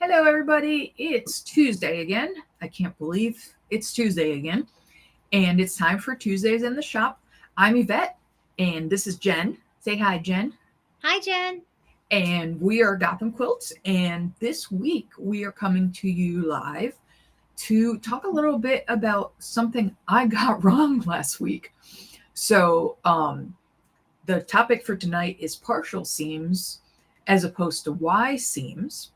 Hello, everybody. It's Tuesday again. I can't believe it's Tuesday again. And it's time for Tuesdays in the Shop. I'm Yvette, and this is Jen. Say hi, Jen. Hi, Jen. And we are Gotham Quilts. And this week we are coming to you live to talk a little bit about something I got wrong last week. So, the topic for tonight is partial seams as opposed to Y seams.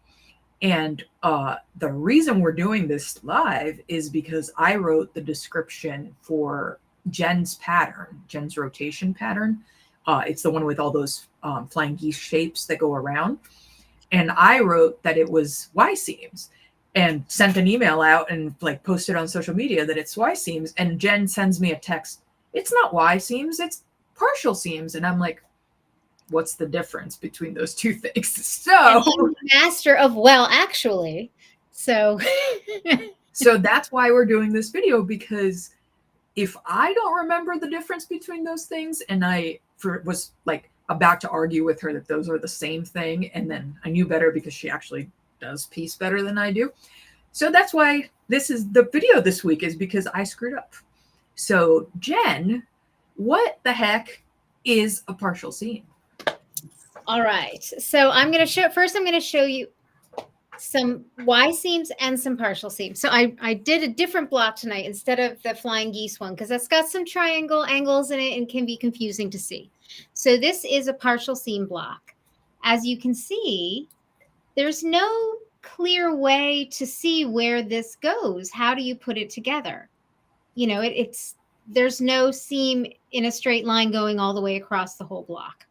And the reason we're doing this live is because I wrote the description for Jen's pattern, Jen's rotation pattern. It's the one with all those flying geese shapes that go around. And I wrote that it was Y seams and sent an email out and like posted on social media that it's Y seams. And Jen sends me a text. It's not Y seams, it's partial seams. And I'm like, what's the difference between those two things? So I'm the master of actually. So so that's why we're doing this video, because if I don't remember the difference between those things, and I was like about to argue with her that those are the same thing, and then I knew better because she actually does piece better than I do. So that's why this is the video this week, is because I screwed up. So Jen, what the heck is a partial seam? all right. So I'm going to show you some Y seams and some partial seams. So I did a different block tonight instead of the flying geese one, because that's got some triangle angles in it and can be confusing to see. So this is a partial seam block. As you can see, there's no clear way to see where this goes. How do you put it together? You know, there's no seam in a straight line going all the way across the whole block.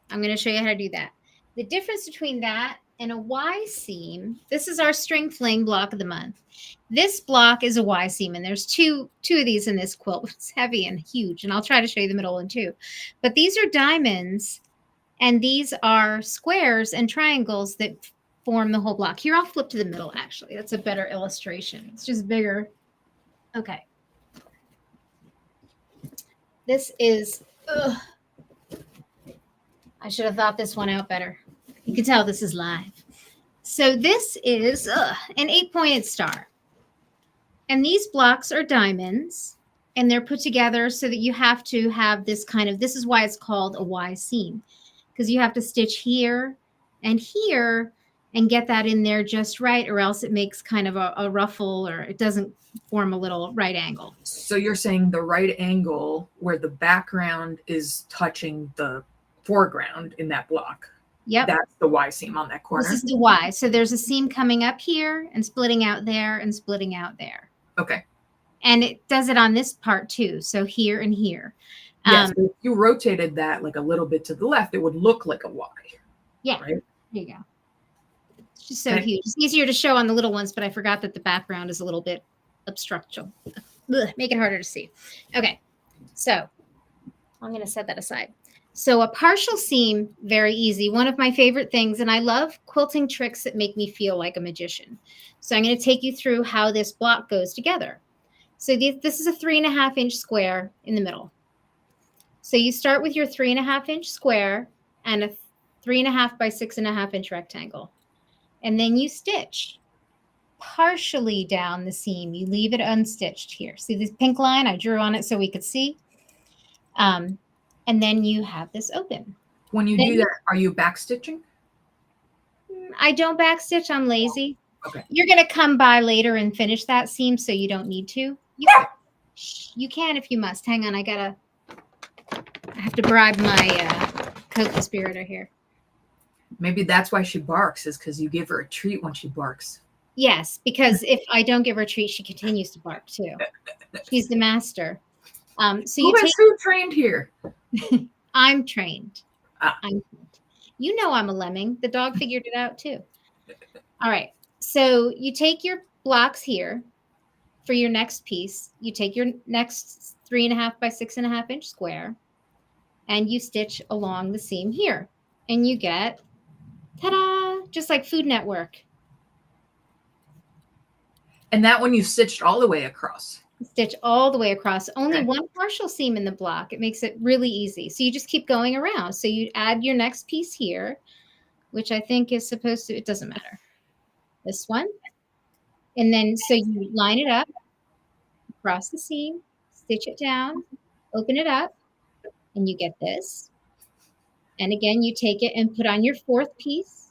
I'm going to show you how to do that. The difference between that and a Y seam, this is our string fling block of the month. This block is a Y seam, and there's two of these in this quilt. It's heavy and huge, and I'll try to show you the middle one too. But these are diamonds, and these are squares and triangles that form the whole block. Here, I'll flip to the middle, actually. That's a better illustration. It's just bigger. Okay. This is... I should have thought this one out better. You can tell this is live. So this is an 8-pointed star. And these blocks are diamonds, and they're put together so that you have to have this this is why it's called a Y seam, because you have to stitch here and get that in there just right, or else it makes kind of a ruffle, or it doesn't form a little right angle. So you're saying the right angle where the background is touching the foreground in that block. Yep. That's the Y seam on that corner. This is the Y. So there's a seam coming up here and splitting out there and splitting out there. Okay. And it does it on this part too. So here and here. Yes. If you rotated that like a little bit to the left, it would look like a Y. Yeah. Right? There you go. It's just so huge. It's easier to show on the little ones, but I forgot that the background is a little bit obstructional. Make it harder to see. Okay. So I'm going to set that aside. So a partial seam, very easy. One of my favorite things, and I love quilting tricks that make me feel like a magician. So I'm going to take you through how this block goes together. So this is a 3.5-inch square in the middle. So you start with your 3.5-inch square and a 3.5 by 6.5-inch rectangle. And then you stitch partially down the seam. You leave it unstitched here. See this pink line? I drew on it so we could see. And then you have this open. When you do that, are you back stitching? I don't back stitch. I'm lazy. Okay. You're going to come by later and finish that seam, so you don't need to. You can if you must. Hang on. I have to bribe my co-conspirator here. Maybe that's why she barks, is because you give her a treat when she barks. Yes, because if I don't give her a treat, she continues to bark too. She's the master. Who trained here? I'm trained. You know I'm a lemming. The dog figured it out too. All right. So you take your blocks here for your next piece. You take your next 3.5 by 6.5-inch square, and you stitch along the seam here, and you get, ta-da, just like Food Network. And that one you stitched all the way across. Stitch all the way across. Only one partial seam in the block. It makes it really easy. So you just keep going around. So you add your next piece here, which I think is supposed to, it doesn't matter. this one. And then, so you line it up across the seam, stitch it down, open it up, and you get this. And again, you take it and put on your fourth piece,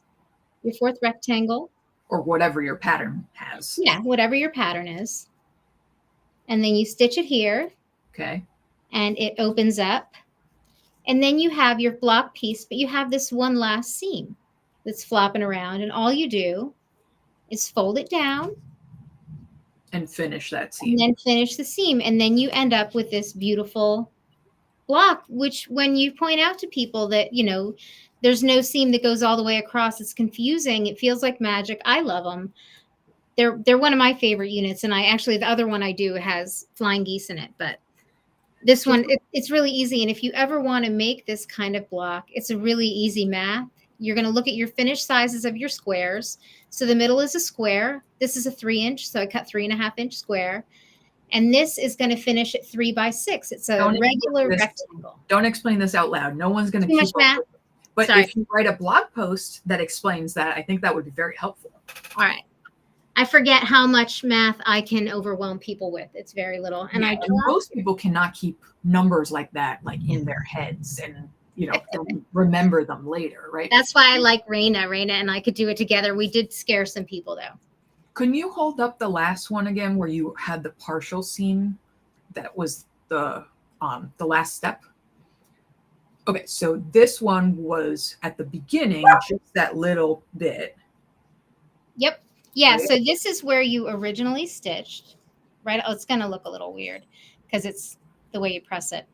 your fourth rectangle. Or whatever your pattern has. Yeah, whatever your pattern is. And then you stitch it here. Okay. And it opens up. And then you have your block piece, but you have this one last seam that's flopping around. And all you do is fold it down. And finish that seam. And then finish the seam. And then you end up with this beautiful block, which when you point out to people that, you know, there's no seam that goes all the way across, it's confusing. It feels like magic. I love them. They're one of my favorite units. And the other one I do has flying geese in it, but this one, it's really easy. And if you ever want to make this kind of block, it's a really easy math. You're going to look at your finished sizes of your squares. So the middle is a square. This is a 3-inch. So I cut 3.5-inch square. And this is going to finish at 3 by 6. It's a regular rectangle. Don't explain this out loud. No one's going to keep up with it. But if you write a blog post that explains that, I think that would be very helpful. All right. I forget how much math I can overwhelm people with. It's very little. And most people cannot keep numbers like that, like in their heads and, you know, remember them later, right? That's why I like Raina. Raina and I could do it together. We did scare some people though. Can you hold up the last one again where you had the partial seam? That was the last step. Okay, so this one was at the beginning, just that little bit. Yep. Yeah, so this is where you originally stitched, right? Oh, it's going to look a little weird because it's the way you press it.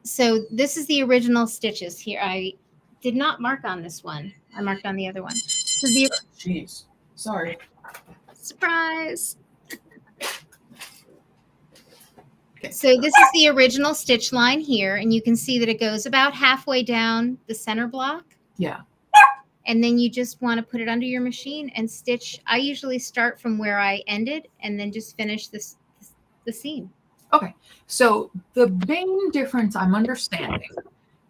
So this is the original stitches here. I did not mark on this one. I marked on the other one. So Jeez, sorry. Surprise. Okay. So this is the original stitch line here, and you can see that it goes about halfway down the center block. Yeah. And then you just want to put it under your machine and stitch. I usually start from where I ended and then just finish the seam. Okay. So the main difference I'm understanding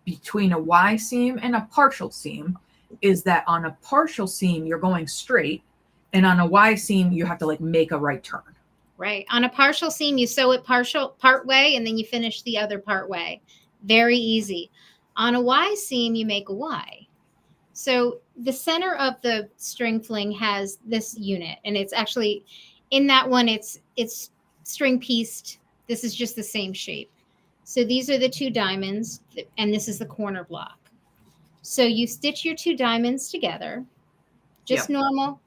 between a Y seam and a partial seam is that on a partial seam, you're going straight. And on a Y seam, you have to like make a right turn. Right. On a partial seam, you sew it part way and then you finish the other part way. Very easy. On a Y seam, you make a Y. So the center of the string fling has this unit, and it's actually in that one, it's string pieced. This is just the same shape. So these are the 2 diamonds, and this is the corner block. So you stitch your 2 diamonds together, just normal,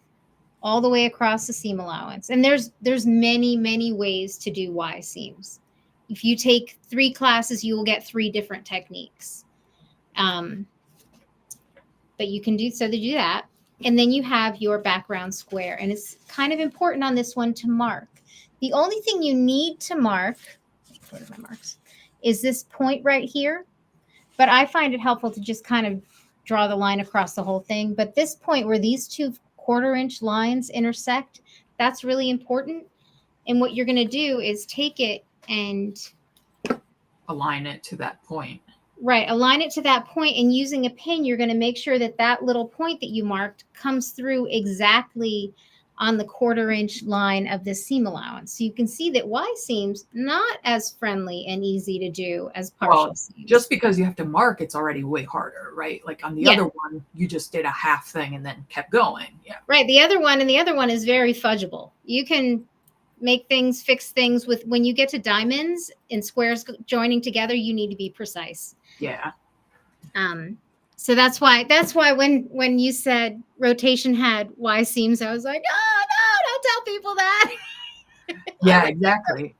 all the way across the seam allowance. And there's many, many ways to do Y seams. If you take 3 classes, you will get 3 different techniques. But you can do that. And then you have your background square. And it's kind of important on this one to mark. The only thing you need to mark, what are my marks, is this point right here. But I find it helpful to just kind of draw the line across the whole thing. But this point where these 2 1/4-inch lines intersect, that's really important. And what you're going to do is take it and align it to that point. Right. Align it to that point, and using a pin, you're going to make sure that that little point that you marked comes through exactly on the 1/4-inch line of the seam allowance. So you can see that Y seams not as friendly and easy to do as partial seams. Just because you have to mark, it's already way harder, right? Like on the other one, you just did a half thing and then kept going. Yeah. Right. The other one is very fudgeable. You can make things, fix things with, when you get to diamonds and squares joining together, you need to be precise. Yeah. So that's why when you said rotation had Y seams, I was like, oh no, don't tell people that. Yeah, exactly.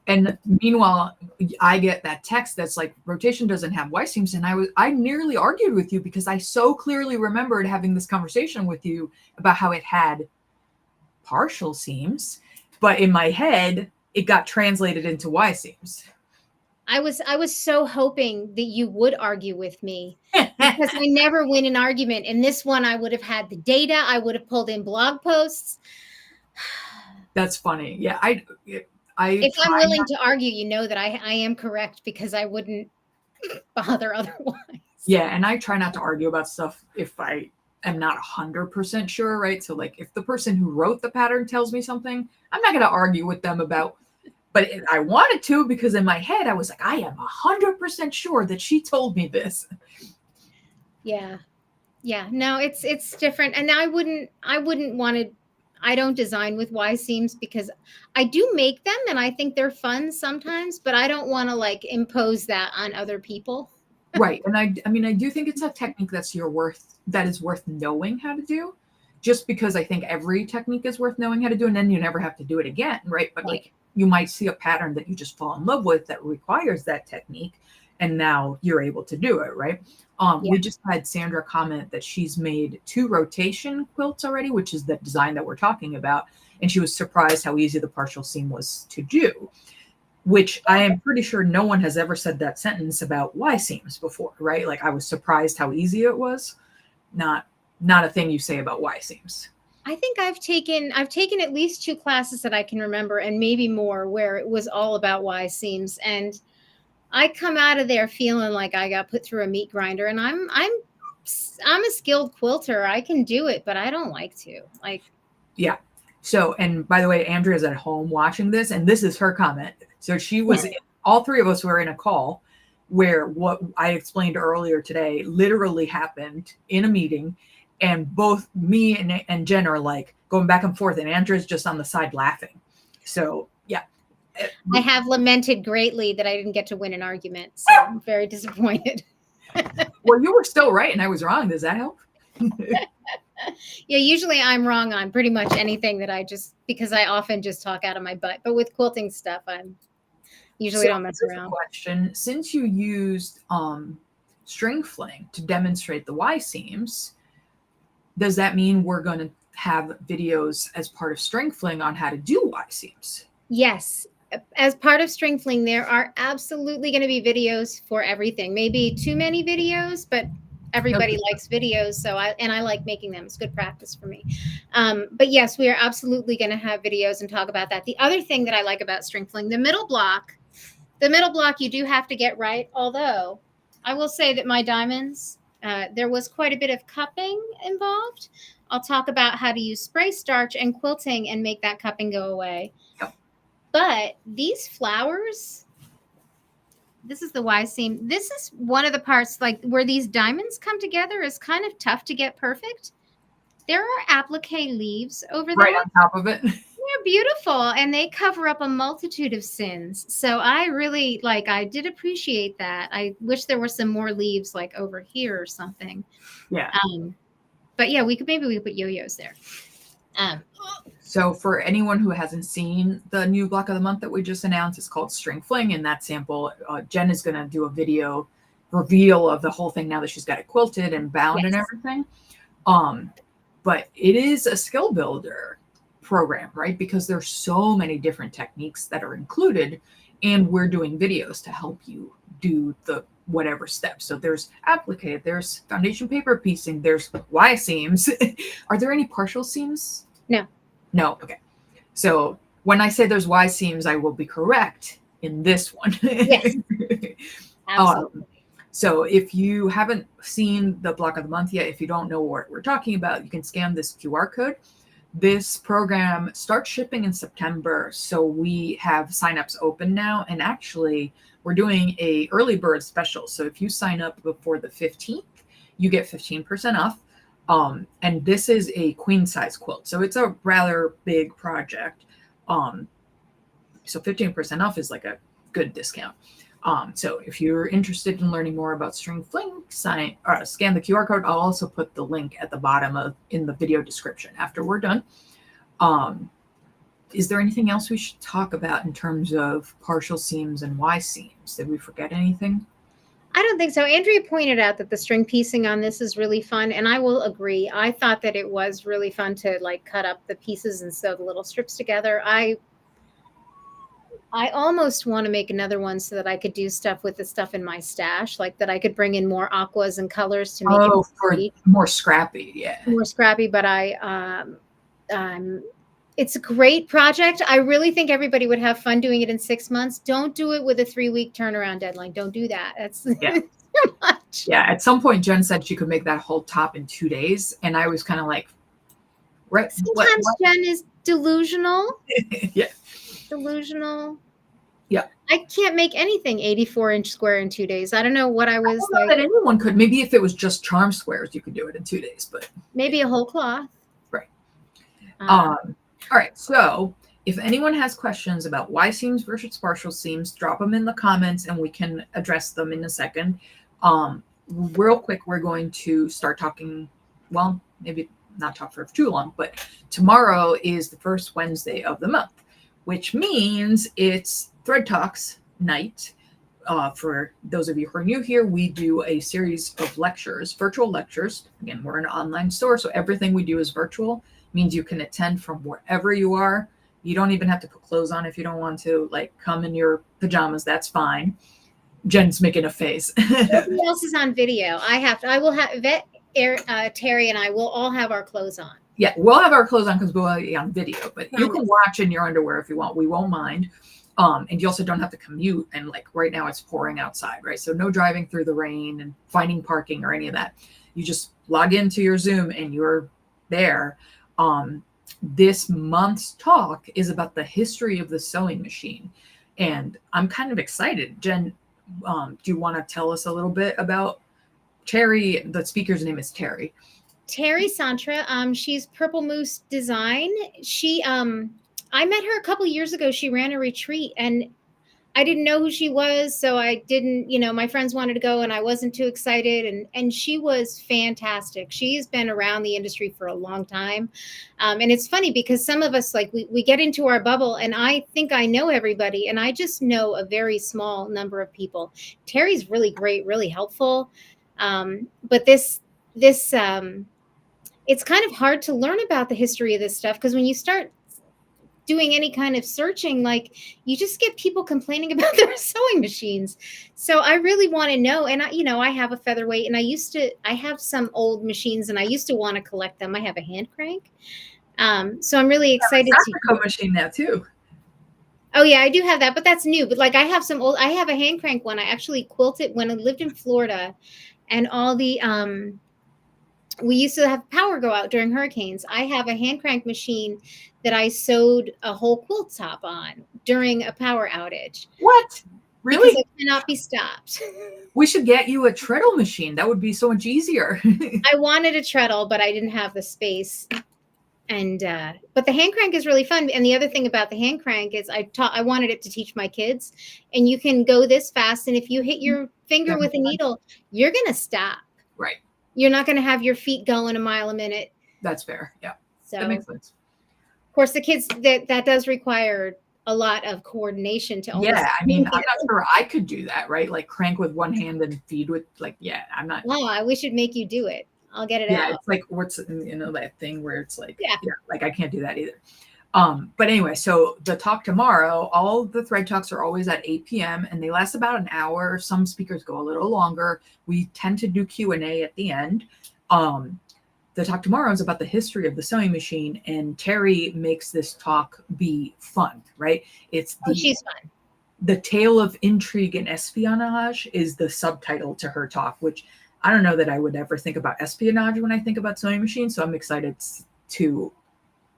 And meanwhile, I get that text that's like, rotation doesn't have Y seams. And I nearly argued with you because I so clearly remembered having this conversation with you about how it had partial seams, but in my head, it got translated into Y seams. I was so hoping that you would argue with me because I never win an argument. In this one, I would have had the data. I would have pulled in blog posts. That's funny. Yeah. If I'm willing to argue, you know that I am correct because I wouldn't bother otherwise. Yeah. And I try not to argue about stuff if I am not 100% sure, right? So like if the person who wrote the pattern tells me something, I'm not going to argue with them about, but I wanted to, because in my head I was like, I am 100% sure that she told me this. Yeah. Yeah. No, it's different. And I wouldn't want to, I don't design with Y seams because I do make them and I think they're fun sometimes, but I don't want to like impose that on other people. Right. And I mean, I do think it's a technique that is worth knowing how to do, just because I think every technique is worth knowing how to do, and then you never have to do it again, right? But like you might see a pattern that you just fall in love with that requires that technique, and now you're able to do it, right? We just had Sandra comment that she's made 2 rotation quilts already, which is the design that we're talking about, and she was surprised how easy the partial seam was to do. Which I am pretty sure no one has ever said that sentence about Y seams before, right? Like I was surprised how easy it was. Not a thing you say about Y seams. I think I've taken at least 2 classes that I can remember, and maybe more, where it was all about Y seams, and I come out of there feeling like I got put through a meat grinder. And I'm a skilled quilter. I can do it, but I don't like to. Like, yeah. So, and by the way, Andrea's at home watching this, and this is her comment. So she was, all 3 of us were in a call where what I explained earlier today literally happened in a meeting, and both me and Jen are like going back and forth, and Andrea's just on the side laughing. So yeah. I have lamented greatly that I didn't get to win an argument. So I'm very disappointed. Well, you were still right and I was wrong. Does that help? Yeah, usually I'm wrong on pretty much anything that because I often just talk out of my butt. But with quilting stuff, I'm usually don't mess around. Question: since you used string fling to demonstrate the Y seams, does that mean we're going to have videos as part of string fling on how to do Y seams? Yes. As part of string fling, there are absolutely going to be videos for everything. Maybe too many videos, but everybody likes videos. So I like making them. It's good practice for me. But yes, we are absolutely going to have videos and talk about that. The other thing that I like about string fling, the middle block you do have to get right. Although I will say that my diamonds, there was quite a bit of cupping involved. I'll talk about how to use spray starch and quilting and make that cupping go away. Yep. But these flowers, this is the Y seam. This is one of the parts, like where these diamonds come together, is kind of tough to get perfect. There are applique leaves over there. Right on top of it. They're beautiful, and they cover up a multitude of sins. So I really I did appreciate that. I wish there were some more leaves like over here or something. Yeah. But yeah, maybe we could put yo-yos there. So for anyone who hasn't seen the new block of the month that we just announced, it's called String Fling. And that sample, Jen is going to do a video reveal of the whole thing now that she's got it quilted and bound and everything. But it is a skill builder program, right? Because there's so many different techniques that are included, and we're doing videos to help you do the whatever steps. So there's applique, there's foundation paper piecing, there's Y seams. Are there any partial seams? No. Okay. So when I say there's Y seams, I will be correct in this one. Yes. Absolutely. So if you haven't seen the block of the month yet, if you don't know what we're talking about, you can scan this QR code. This program starts shipping in September. So we have signups open now. And actually, we're doing a early bird special. So if you sign up before the 15th, you get 15% off. And this is a queen size quilt. So it's a rather big project. So 15% off is like a good discount. So if you're interested in learning more about string fling, scan the QR code. I'll also put the link at the bottom in the video description after we're done. Is there anything else we should talk about in terms of partial seams and Y seams? Did we forget anything? I don't think so. Andrea pointed out that the string piecing on this is really fun, and I will agree. I thought that it was really fun to cut up the pieces and sew the little strips together. I almost want to make another one so that I could do stuff with the stuff in my stash, like that I could bring in more aquas and colors to make it for more scrappy. Yeah. More scrappy, but it's a great project. I really think everybody would have fun doing it in 6 months. Don't do it with a 3-week turnaround deadline. Don't do that. That's too much. Yeah, at some point Jen said she could make that whole top in 2 days, and I was kind of like, right, Sometimes Jen is delusional. Yeah. Delusional. Yeah. I can't make anything 84-inch square in 2 days. I don't know what I was I don't know that anyone could. Maybe if it was just charm squares, you could do it in 2 days, but maybe a whole cloth. Right. All right. So if anyone has questions about Y seams versus partial seams, drop them in the comments and we can address them in a second. Real quick, we're going to start talking. Well, maybe not talk for too long, but tomorrow is the first Wednesday of the month, which means it's Thread Talks night. For those of you who are new here, we do a series of lectures, virtual lectures. Again, we're an online store, so everything we do is virtual. Means you can attend from wherever you are. You don't even have to put clothes on if you don't want to. Like, come in your pajamas, that's fine. Jen's making a face. Nobody else is on video. I will have Ivete, Terry, and I will all have our clothes on. Yeah, we'll have our clothes on because we'll be on video, but you can watch in your underwear if you want. We won't mind. And you also don't have to commute. And like right now it's pouring outside, right? So no driving through the rain and finding parking or any of that. You just log into your Zoom and you're there. This month's talk is about the history of the sewing machine. And I'm kind of excited. Jen, do you want to tell us a little bit about Terry? The speaker's name is Terry. Terry Santra. She's Purple Moose Design. She I met her a couple years ago. She ran a retreat and I didn't know who she was. So I didn't, my friends wanted to go and I wasn't too excited. And she was fantastic. She's been around the industry for a long time. And it's funny because some of us, like we get into our bubble and I think I know everybody and I just know a very small number of people. Terry's really great, really helpful. But this it's kind of hard to learn about the history of this stuff because when you start doing any kind of searching, like you just get people complaining about their sewing machines. So I really want to know. And I have a featherweight and I have some old machines and I used to want to collect them. I have a hand crank. So I'm really excited to machine now too. Oh yeah, I do have that, but that's new. But like I have a hand crank one. I actually quilted when I lived in Florida and all the, we used to have power go out during hurricanes. I have a hand crank machine that I sewed a whole quilt top on during a power outage. What? Really? Because it cannot be stopped. We should get you a treadle machine. That would be so much easier. I wanted a treadle, but I didn't have the space. And but the hand crank is really fun. And the other thing about the hand crank is I wanted it to teach my kids. And you can go this fast. And if you hit your finger with a needle, you're going to stop. Right. You're not going to have your feet going a mile a minute. That's fair. Yeah. So that makes sense. Of course, the kids that does require a lot of coordination to. Yeah, I mean, I'm not sure I could do that, right? Like crank with one hand and feed with, like, yeah, I'm not. Wow, we should make you do it. I'll get it out. Yeah, it's like what's that thing where it's like, yeah, like I can't do that either. But anyway, so the talk tomorrow, all the thread talks are always at 8 p.m. and they last about an hour. Some speakers go a little longer. We tend to do Q&A at the end. The talk tomorrow is about the history of the sewing machine, and Terry makes this talk be fun, right? She's fun. The Tale of Intrigue and Espionage is the subtitle to her talk, which I don't know that I would ever think about espionage when I think about sewing machines. So I'm excited to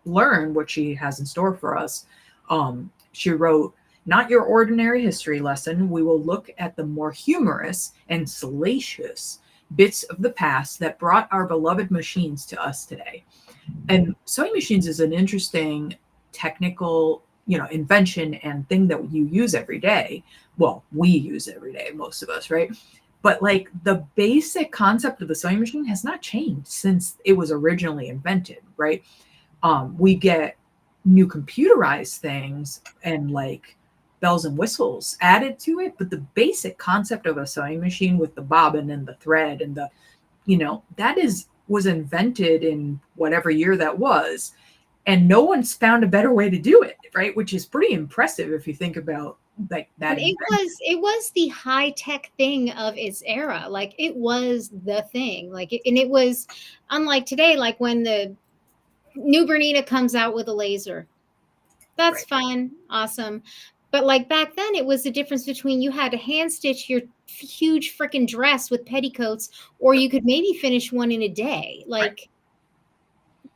learn what she has in store for us. She wrote, "Not your ordinary history lesson. We will look at the more humorous and salacious bits of the past that brought our beloved machines to us today." And sewing machines is an interesting technical, invention and thing that you use every day. Well, we use every day, most of us, right? But like the basic concept of the sewing machine has not changed since it was originally invented, right? We get new computerized things and like bells and whistles added to it, but the basic concept of a sewing machine with the bobbin and the thread and the, that was invented in whatever year that was, and no one's found a better way to do it, right? Which is pretty impressive if you think about like that. It was the high tech thing of its era. Like it was the thing. And it was unlike today. Like when the new Bernina comes out with a laser, that's fun, awesome. But like back then, it was the difference between you had to hand stitch your huge freaking dress with petticoats, or you could maybe finish one in a day. Like,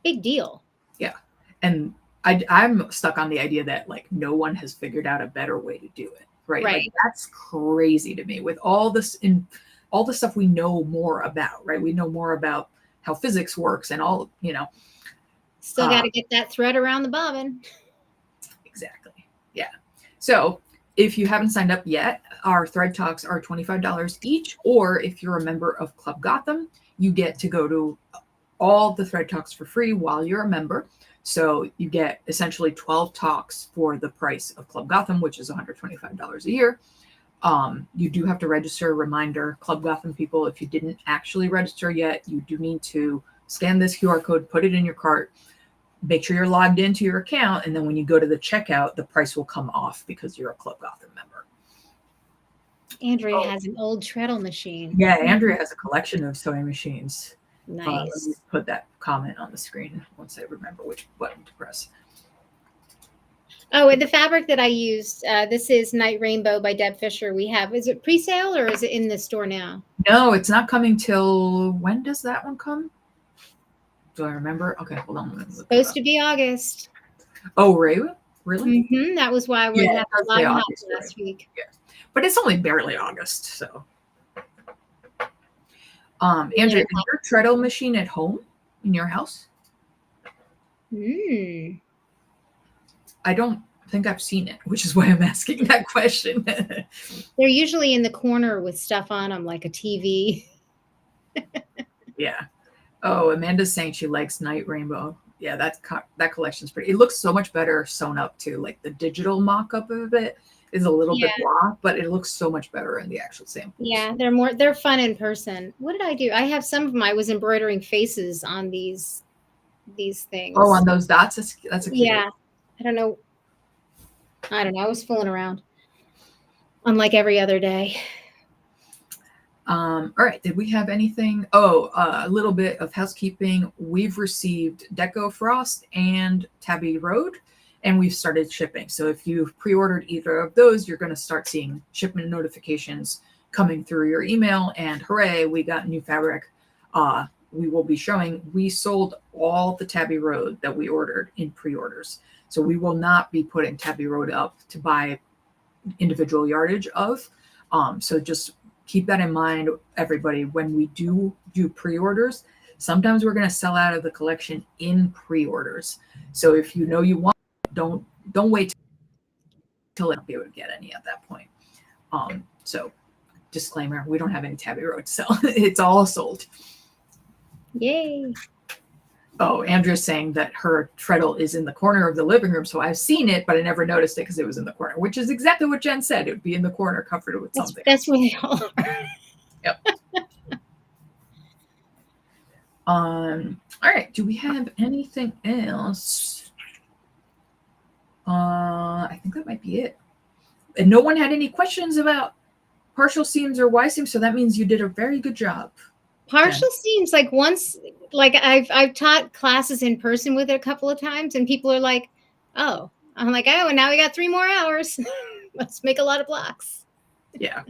big deal. Yeah. And I'm stuck on the idea that like no one has figured out a better way to do it. Right. Like Right. that's crazy to me with all this in all the stuff we know more about, right? We know more about how physics works and all, Still got to get that thread around the bobbin. Exactly. Yeah. So if you haven't signed up yet, our thread talks are $25 each, or if you're a member of Club Gotham, you get to go to all the thread talks for free while you're a member. So you get essentially 12 talks for the price of Club Gotham, which is $125 a year. You do have to register. Reminder, Club Gotham people, if you didn't actually register yet, you do need to scan this QR code, put it in your cart, make sure you're logged into your account, and then when you go to the checkout, the price will come off because you're a Club Gotham member. Andrea has an old treadle machine. Yeah, Andrea has a collection of sewing machines. Nice. Let me put that comment on the screen once I remember which button to press. Oh, and the fabric that I used, this is Night Rainbow by Deb Fisher. Is it pre-sale or is it in the store now? No, it's not coming till, when does that one come? Do I remember? Okay, hold on. It's supposed to be August. Oh, really? Mm-hmm. That was why we had a lot of help last week. Yeah. But it's only barely August, so. Andrea, is your treadle machine at home in your house? I don't think I've seen it, which is why I'm asking that question. They're usually in the corner with stuff on them, like a TV. Yeah. Oh, Amanda's saying she likes Night Rainbow. Yeah, that collection's pretty. It looks so much better sewn up too. Like the digital mock-up of it is a little bit blah, but it looks so much better in the actual samples. Yeah, they're fun in person. What did I do? I have some of them. I was embroidering faces on these things. Oh, on those dots? That's a cute. Yeah. I don't know. I was fooling around. Unlike every other day. All right. Did we have anything? Oh, a little bit of housekeeping. We've received Deco Frost and Tabby Road, and we've started shipping. So if you've pre-ordered either of those, you're going to start seeing shipment notifications coming through your email. And hooray, we got new fabric. We will be showing. We sold all the Tabby Road that we ordered in pre-orders. So we will not be putting Tabby Road up to buy individual yardage of. So just keep that in mind, everybody. When we do pre-orders, sometimes we're going to sell out of the collection in pre-orders. So if you know you want, don't wait till it'll be able to get any at that point. So disclaimer, we don't have any Tabby Road to sell. It's all sold. Yay. Oh, Andrea's saying that her treadle is in the corner of the living room. So I've seen it, but I never noticed it because it was in the corner, which is exactly what Jen said. It would be in the corner covered with something. That's where they all are. Yep. All right. Do we have anything else? I think that might be it. And no one had any questions about partial seams or Y seams, so that means you did a very good job. Partial seams, like once, like I've taught classes in person with it a couple of times, and people are like, "Oh," I'm like, "Oh, and now we got 3 more hours. Let's make a lot of blocks." Yeah.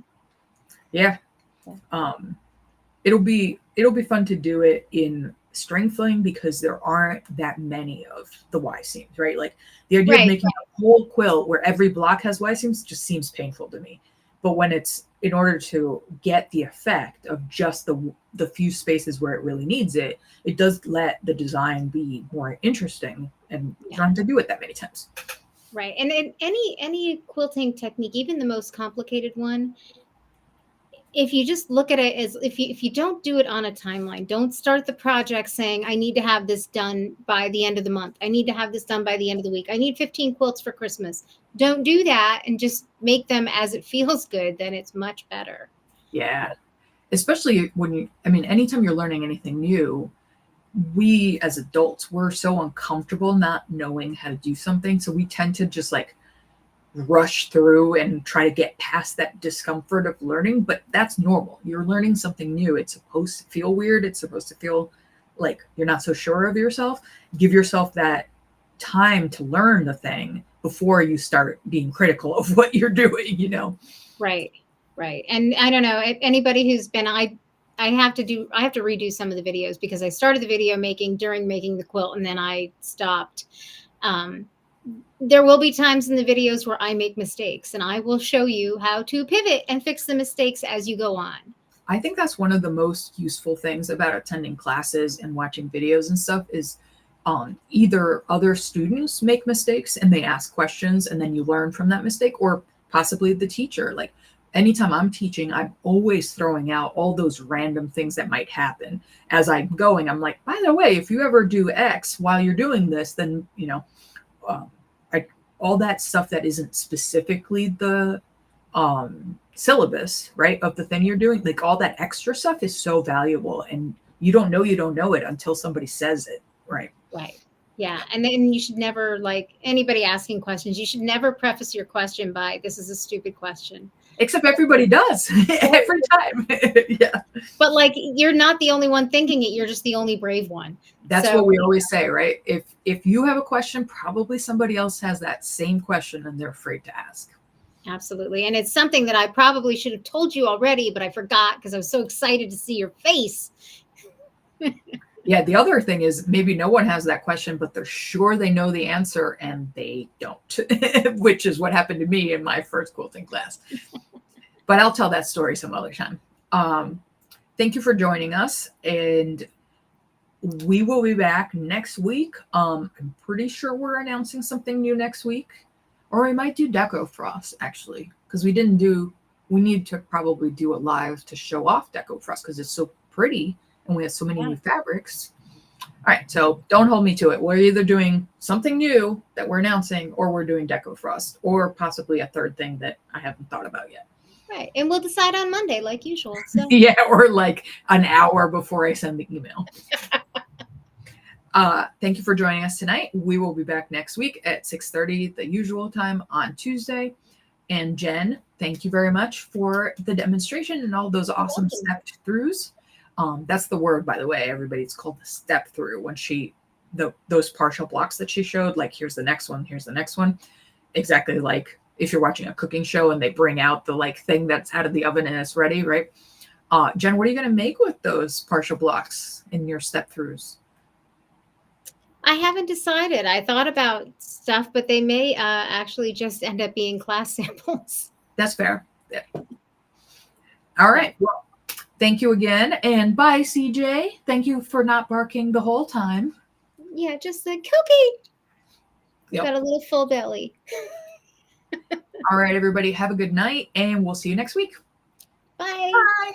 It'll be fun to do it in string filling because there aren't that many of the Y seams, right? Like the idea of making a whole quilt where every block has Y seams just seems painful to me. But when it's in order to get the effect of just the few spaces where it really needs it, it does let the design be more interesting, and you don't have to do it that many times. Right. And in any quilting technique, even the most complicated one, if you just look at it as if you don't do it on a timeline, don't start the project saying, I need to have this done by the end of the month. I need to have this done by the end of the week. I need 15 quilts for Christmas. Don't do that and just make them as it feels good. Then it's much better. Yeah. Especially when anytime you're learning anything new, we as adults, we're so uncomfortable not knowing how to do something. So we tend to just like rush through and try to get past that discomfort of learning, but that's normal. You're learning something new. It's supposed to feel weird. It's supposed to feel like you're not so sure of yourself. Give yourself that time to learn the thing before you start being critical of what you're doing, you know? Right. Right. And I don't know, anybody who's been, I have to redo some of the videos because I started the video during making the quilt and then I stopped. There will be times in the videos where I make mistakes and I will show you how to pivot and fix the mistakes as you go on. I think that's one of the most useful things about attending classes and watching videos and stuff is either other students make mistakes and they ask questions and then you learn from that mistake, or possibly the teacher. Like anytime I'm teaching, I'm always throwing out all those random things that might happen as I'm going. I'm like, by the way, if you ever do X while you're doing this, then, you know, all that stuff that isn't specifically the syllabus, right, of the thing you're doing, like all that extra stuff is so valuable, and you don't know it until somebody says it, right? Right. Yeah. And then you should never, like anybody asking questions, you should never preface your question by, this is a stupid question. Except everybody does every time. Yeah. But like, you're not the only one thinking it. You're just the only brave one. That's what we always say, right? If you have a question, probably somebody else has that same question and they're afraid to ask. Absolutely. And it's something that I probably should have told you already, but I forgot because I was so excited to see your face. Yeah, the other thing is maybe no one has that question, but they're sure they know the answer and they don't, which is what happened to me in my first quilting class. But I'll tell that story some other time. Thank you for joining us, and we will be back next week. I'm pretty sure we're announcing something new next week, or we might do Deco Frost actually, because we need to probably do it live to show off Deco Frost because it's so pretty. And we have so many new fabrics. All right, so don't hold me to it. We're either doing something new that we're announcing, or we're doing Deco Frost, or possibly a third thing that I haven't thought about yet. Right, and we'll decide on Monday, like usual. So. Yeah, or like an hour before I send the email. Thank you for joining us tonight. We will be back next week at 6:30, the usual time on Tuesday. And Jen, thank you very much for the demonstration and all those awesome stepped throughs. That's the word, by the way, everybody. It's called the step through. When those partial blocks that she showed, like here's the next one, here's the next one. Exactly like if you're watching a cooking show and they bring out the like thing that's out of the oven and it's ready, right? Jen, what are you going to make with those partial blocks in your step throughs? I haven't decided. I thought about stuff, but they may actually just end up being class samples. That's fair. Yeah. All right. Well, thank you again. And bye, CJ. Thank you for not barking the whole time. Yeah, just the cookie. Yep. Got a little full belly. All right, everybody. Have a good night, and we'll see you next week. Bye. Bye.